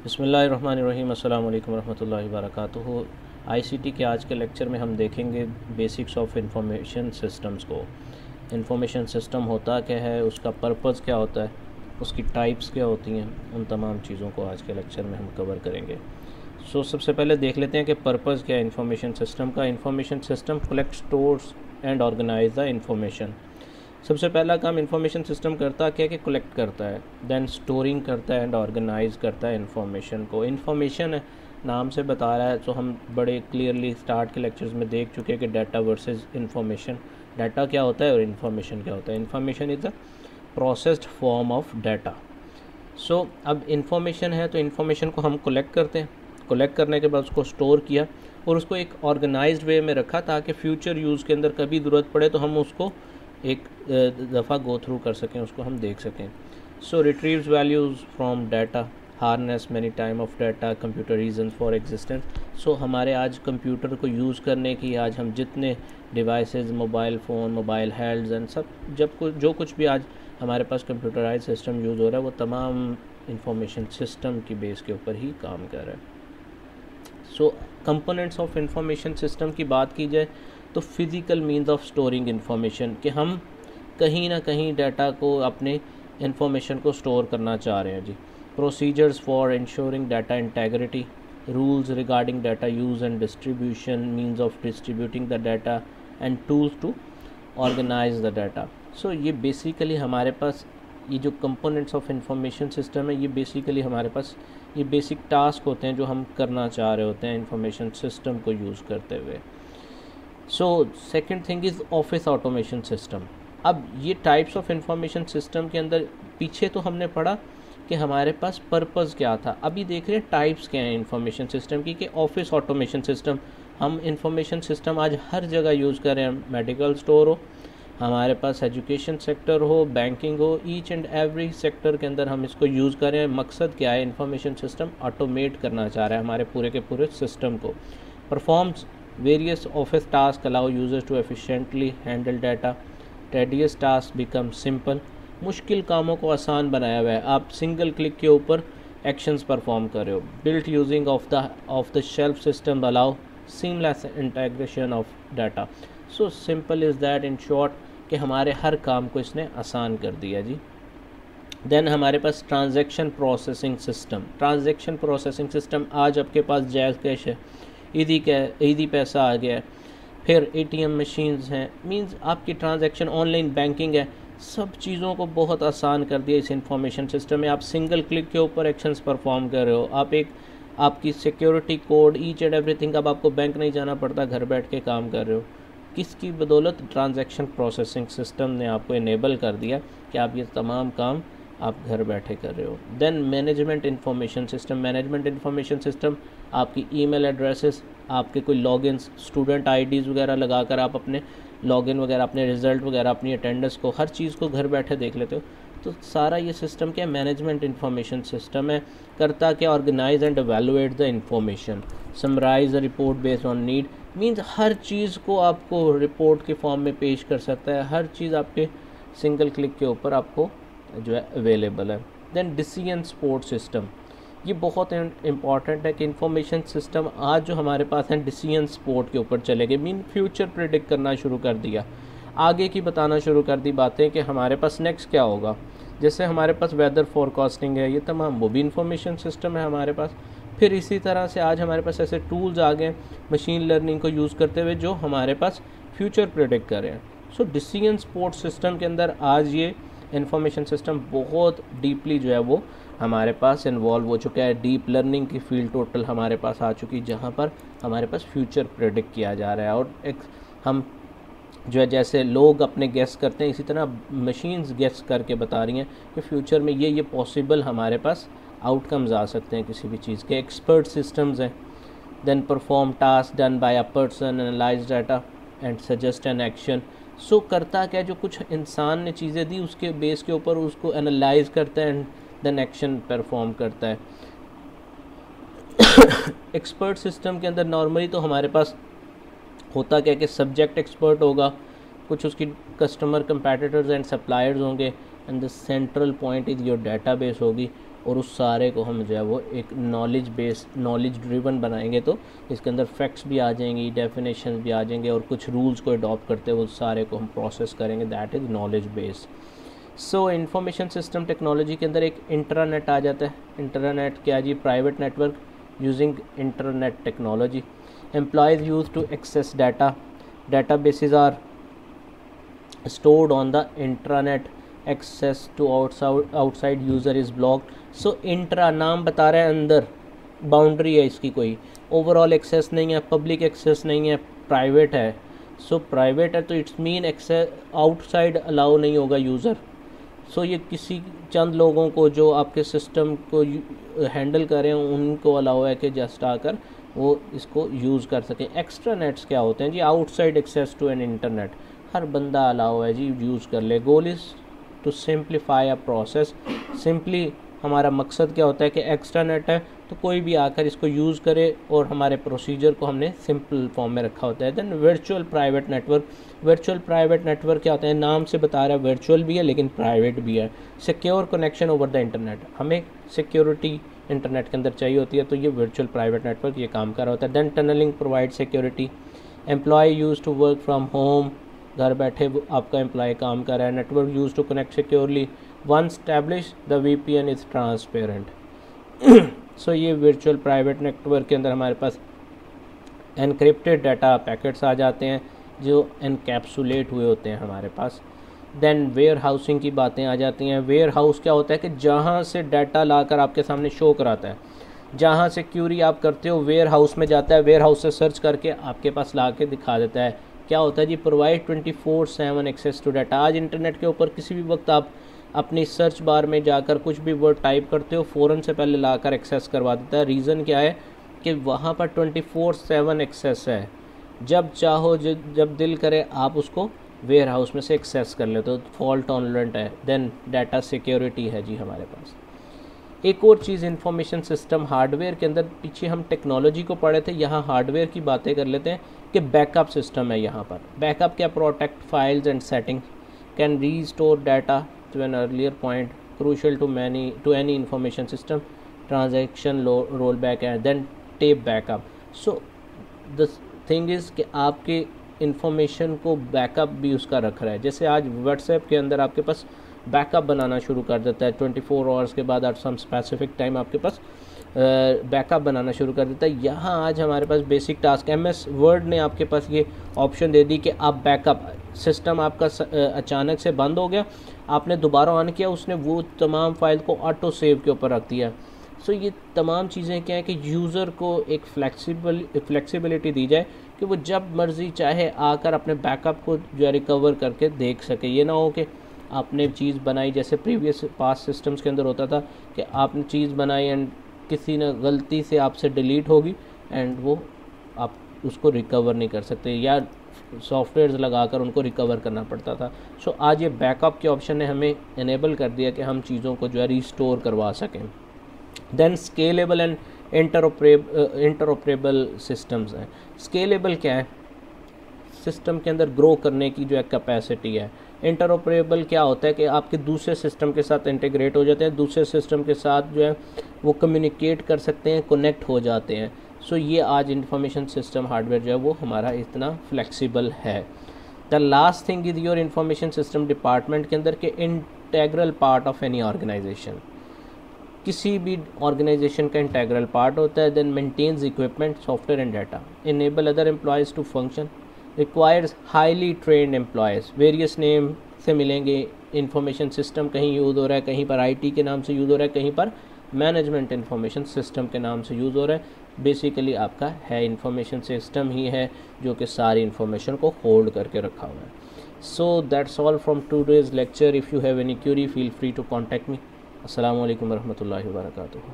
बिस्मिल्लाहिर्रहमानिर्रहीम अस्सलाम वालेकुम रहमतुल्लाहि व बरकातुहू। आईसीटी के आज के लेक्चर में हम देखेंगे बेसिक्स ऑफ इंफॉर्मेशन सिस्टम्स को। इंफॉर्मेशन सिस्टम होता क्या है, उसका पर्पज़ क्या होता है, उसकी टाइप्स क्या होती हैं, उन तमाम चीज़ों को आज के लेक्चर में हम कवर करेंगे। सबसे पहले देख लेते हैं कि पर्पज़ क्या है इंफॉर्मेशन सिस्टम का। Information system collect, stores and organize the information. सबसे पहला काम इंफॉर्मेशन सिस्टम करता क्या है कि कलेक्ट करता है, देन स्टोरिंग करता है एंड ऑर्गेनाइज करता है इंफॉर्मेशन को। इंफॉर्मेशन है, नाम से बता रहा है, तो हम बड़े क्लियरली स्टार्ट के लेक्चर्स में देख चुके हैं कि डाटा वर्सेस इंफॉर्मेशन। डाटा क्या होता है और इंफॉर्मेशन क्या होता है। Information is the processed form of data. अब इंफॉर्मेशन है तो इंफॉर्मेशन को हम कलेक्ट करते हैं, कलेक्ट करने के बाद उसको स्टोर किया और उसको एक ऑर्गेनाइज्ड वे में रखा ताकि फ्यूचर यूज़ के अंदर कभी ज़रूरत पड़े तो हम उसको एक दफ़ा गो थ्रू कर सकें, उसको हम देख सकें। Retrieves values from data, harness many time of data, computer reason for existence. हमारे आज कंप्यूटर को यूज़ करने की आज हम जितने devices, mobile phone, mobile handhelds and सब जो कुछ भी आज हमारे पास कंप्यूटराइज सिस्टम यूज़ हो रहा है वो तमाम इंफॉर्मेशन सिस्टम की बेस के ऊपर ही काम कर रहा है। कंपोनेंट्स ऑफ इंफॉर्मेशन सिस्टम की बात की जाए तो physical means of storing information, कि हम कहीं ना कहीं डाटा को, अपने इंफॉर्मेशन को स्टोर करना चाह रहे हैं जी। Procedures for ensuring data integrity, rules regarding data use and distribution, means of distributing the data and tools to organise the data. ये बेसिकली हमारे पास ये जो कंपोनेंट्स ऑफ इंफॉर्मेशन सिस्टम है, ये बेसिकली हमारे पास ये बेसिक टास्क होते हैं जो हम करना चाह रहे होते हैं इंफॉर्मेशन सिस्टम को यूज़ करते हुए। Second thing is office automation system. अब ये टाइप्स ऑफ इंफॉर्मेशन सिस्टम के अंदर पीछे तो हमने पढ़ा कि हमारे पास पर्पज़ क्या था, अभी देख रहे हैं टाइप्स क्या हैं इंफॉर्मेशन सिस्टम की। कि ऑफिस ऑटोमेशन सिस्टम, हम इंफॉर्मेशन सिस्टम आज हर जगह यूज़ कर रहे हैं। मेडिकल स्टोर हो, हमारे पास एजुकेशन सेक्टर हो, बैंकिंग हो, ईच एंड एवरी सेक्टर के अंदर हम इसको यूज़ कर रहे हैं। मकसद क्या है, इंफॉर्मेशन सिस्टम ऑटोमेट करना चाह रहा है हमारे पूरे के पूरे सिस्टम को। Performs various office tasks, allow users to efficiently handle data, tedious tasks become simple। मुश्किल कामों को आसान बनाया हुआ है, आप सिंगल क्लिक के ऊपर एक्शंस परफॉर्म कर रहे हो। built using of the shelf system allow seamless integration of data। simple is that, in short, कि हमारे हर काम को इसने आसान कर दिया जी। देन हमारे पास ट्रांजैक्शन प्रोसेसिंग सिस्टम, आज आपके पास जैज़ कैश है, ईदी पैसा आ गया है, फिर एटीएम मशीन्स हैं, मींस आपकी ट्रांजैक्शन, ऑनलाइन बैंकिंग है, सब चीज़ों को बहुत आसान कर दिया इस इंफॉर्मेशन सिस्टम में। आप सिंगल क्लिक के ऊपर एक्शंस परफॉर्म कर रहे हो। आपकी security code, each and everything, अब आपको बैंक नहीं जाना पड़ता, घर बैठ के काम कर रहे हो। किसकी बदौलत? ट्रांजैक्शन प्रोसेसिंग सिस्टम ने आपको इनेबल कर दिया कि आप ये तमाम काम आप घर बैठे कर रहे हो। देन मैनेजमेंट इंफॉर्मेशन सिस्टम, आपकी ईमेल एड्रेसेस, आपके कोई लॉगिन्स, स्टूडेंट आईडीज़ वगैरह लगाकर आप अपने लॉगिन वगैरह, अपने रिज़ल्ट वगैरह, अपनी अटेंडेंस को, हर चीज़ को घर बैठे देख लेते हो। तो सारा ये सिस्टम क्या है? मैनेजमेंट इंफॉर्मेशन सिस्टम है। करता क्या? Organise and evaluate the information, summarise the report based on need, means हर चीज़ को आपको रिपोर्ट के फॉर्म में पेश कर सकता है। हर चीज़ आपके सिंगल क्लिक के ऊपर आपको जो है अवेलेबल है। देन डिसीजन सपोर्ट सिस्टम, ये बहुत इंपॉर्टेंट है कि इंफॉर्मेशन सिस्टम आज जो हमारे पास है डिसीजन सपोर्ट के ऊपर चले गए। मीन फ्यूचर प्रिडिक्ट करना शुरू कर दिया, आगे की बताना शुरू कर दी बातें कि हमारे पास नेक्स्ट क्या होगा। जैसे हमारे पास वेदर फोरकास्टिंग है, ये तमाम वो भी इंफॉर्मेशन सिस्टम है हमारे पास। फिर इसी तरह से आज हमारे पास ऐसे टूल्स आ गए मशीन लर्निंग को यूज़ करते हुए जो हमारे पास फ्यूचर प्रिडिक्ट कर रहे हैं। डिसीजन सपोर्ट सिस्टम के अंदर आज ये इंफॉर्मेशन सिस्टम बहुत डीपली जो है वो हमारे पास इन्वॉल्व हो चुका है। डीप लर्निंग की फील्ड टोटल हमारे पास आ चुकी, जहाँ पर हमारे पास फ्यूचर प्रेडिक्ट किया जा रहा है। और हम जो है, जैसे लोग अपने गेस करते हैं, इसी तरह मशीन्स गेस करके बता रही हैं कि फ्यूचर में ये पॉसिबल हमारे पास आउटकम्स आ सकते हैं किसी भी चीज़ के। एक्सपर्ट सिस्टम्स हैं। Then perform task done by a person, analyze data and suggest an action. करता क्या, जो कुछ इंसान ने चीज़ें दी उसके बेस के ऊपर उसको एनालाइज करता है एंड देन एक्शन परफॉर्म करता है। एक्सपर्ट सिस्टम के अंदर नॉर्मली तो हमारे पास होता क्या कि सब्जेक्ट एक्सपर्ट होगा, कुछ उसकी कस्टमर कंपेटिटर्स एंड सप्लायर्स होंगे, and the central point is your database होगी। और उस सारे को हम जो है वो एक नॉलेज ड्रिवन बनाएंगे, तो इसके अंदर फैक्ट्स भी आ जाएंगी, डेफिनेशन भी आ जाएंगे और कुछ रूल्स को अडॉप्ट करते हुए उस सारे को हम प्रोसेस करेंगे, that is knowledge base. So information system technology के अंदर एक इंट्रानेट आ जाता है। इंट्रानेट क्या जी? Private network using internet technology. Employees use to access data, databases are stored on the intranet, access to outside user is blocked। so intra नाम बता रहा है, अंदर बाउंड्री है इसकी, कोई ओवरऑल एक्सेस नहीं है, पब्लिक एक्सेस नहीं है, प्राइवेट है। सो प्राइवेट है तो it's mean access outside allow नहीं होगा यूज़र। सो ये किसी चंद लोगों को जो आपके सिस्टम को हैंडल करें उनको अलाउ है कि जस्ट आकर वो इसको यूज़ कर सकें। एक्स्ट्रा नेट्स क्या होते हैं जी? Outside access to an internet, हर बंदा अलाउ है जी यूज़ कर ले। Goal is to simplify a process. Simply हमारा मकसद क्या होता है कि एक्स्ट्रा नेट है तो कोई भी आकर इसको यूज़ करे और हमारे प्रोसीजर को हमने सिंपल फॉर्म में रखा होता है। Then virtual private network. Virtual private network क्या होता है? नाम से बता रहा है वर्चुअल भी है लेकिन प्राइवेट भी है। Secure connection over the internet, हमें सिक्योरिटी इंटरनेट के अंदर चाहिए होती है, तो ये वर्चुअल प्राइवेट नेटवर्क ये काम कर रहा होता है। Then tunnelling provide security. Employee use to work from home, घर बैठे आपका एम्प्लॉय काम कर रहा है। Network use to connect securely, once establish the VPN is transparent. So ये वर्चुअल प्राइवेट नेटवर्क के अंदर हमारे पास एनक्रिप्टेड डाटा पैकेट्स आ जाते हैं जो एनकैप्सुलेट हुए होते हैं हमारे पास। देन वेयर हाउसिंग की बातें आ जाती हैं। वेयर हाउस क्या होता है कि जहाँ से डाटा लाकर आपके सामने शो कराता है, जहाँ से क्यूरी आप करते हो वेयर हाउस में जाता है, वेयर हाउस से सर्च करके आपके पास ला के दिखा देता है। क्या होता है जी? Provide 24/7 access to data. आज इंटरनेट के ऊपर किसी भी वक्त आप अपनी सर्च बार में जाकर कुछ भी वर्ड टाइप करते हो, फ़ौरन से पहले लाकर एक्सेस करवा देता है। रीज़न क्या है कि वहाँ पर 24/7 एक्सेस है, जब चाहो जब दिल करे आप उसको वेयर हाउस में से एक्सेस कर लेते हो, तो फॉल्ट टॉलरेंट है। देन डाटा सिक्योरिटी है जी हमारे पास। एक और चीज़ इंफॉर्मेशन सिस्टम हार्डवेयर के अंदर, पीछे हम टेक्नोलॉजी को पढ़े थे, यहाँ हार्डवेयर की बातें कर लेते हैं कि बैकअप सिस्टम है। यहाँ पर बैकअप क्या? Protect files and setting, can restore data to an earlier point, crucial to any information system, transaction roll back and then tape backup. So the thing is कि आपके इंफॉर्मेशन को backup भी उसका रख रहा है। जैसे आज व्हाट्सएप के अंदर आपके पास बैकअप बनाना शुरू कर देता है, 24 आवर्स के बाद एट सम स्पेसिफिक टाइम आपके पास बैकअप बनाना शुरू कर देता है। यहाँ आज हमारे पास बेसिक टास्क MS वर्ड ने आपके पास ये ऑप्शन दे दी कि आप बैकअप, सिस्टम आपका अचानक से बंद हो गया, आपने दोबारा ऑन किया, उसने वो तमाम फाइल को ऑटो सेव के ऊपर रख दिया। सो ये तमाम चीज़ें क्या है कि यूज़र को एक फ्लेक्सिबिलिटी दी जाए कि वो जब मर्ज़ी चाहे आकर अपने बैकअप को जो है रिकवर करके देख सके। ये ना हो कि आपने चीज़ बनाई, जैसे प्रीवियस पास्ट सिस्टम्स के अंदर होता था कि आपने चीज़ बनाई एंड किसी ने गलती से आपसे डिलीट होगी एंड वो आप उसको रिकवर नहीं कर सकते, या सॉफ्टवेयर्स लगाकर उनको रिकवर करना पड़ता था। सो आज ये बैकअप के ऑप्शन ने हमें इनेबल कर दिया कि हम चीज़ों को जो है रिस्टोर करवा सकें। Then scalable and interoperable systems हैं। स्केलेबल क्या है? सिस्टम के अंदर ग्रो करने की जो है कैपेसिटी है। इंटरऑपरेबल क्या होता है कि आपके दूसरे सिस्टम के साथ इंटीग्रेट हो जाते हैं, दूसरे सिस्टम के साथ जो है वो कम्युनिकेट कर सकते हैं, कनेक्ट हो जाते हैं। सो ये आज इंफॉर्मेशन सिस्टम हार्डवेयर जो है वो हमारा इतना फ्लेक्सिबल है। The last thing is your information system department के अंदर के integral part of any organization. किसी भी ऑर्गेनाइजेशन का इंटेग्रल पार्ट होता है। Then maintains equipment, software and data, enable other employees to function, requires highly trained employees. Various name से मिलेंगे। इंफॉर्मेशन सिस्टम कहीं यूज़ हो रहा है, कहीं पर IT के नाम से यूज़ हो रहा है, कहीं पर मैनेजमेंट इंफॉर्मेशन सिस्टम के नाम से यूज़ हो रहा है। बेसिकली आपका है इंफॉर्मेशन सिस्टम ही है जो कि सारी इंफॉर्मेशन को होल्ड करके रखा हुआ है। So that's all from today's lecture. If you have any query feel free to contact me. अस्सलामु अलैकुम वरहमतुल्लाहि वबरकातुहू।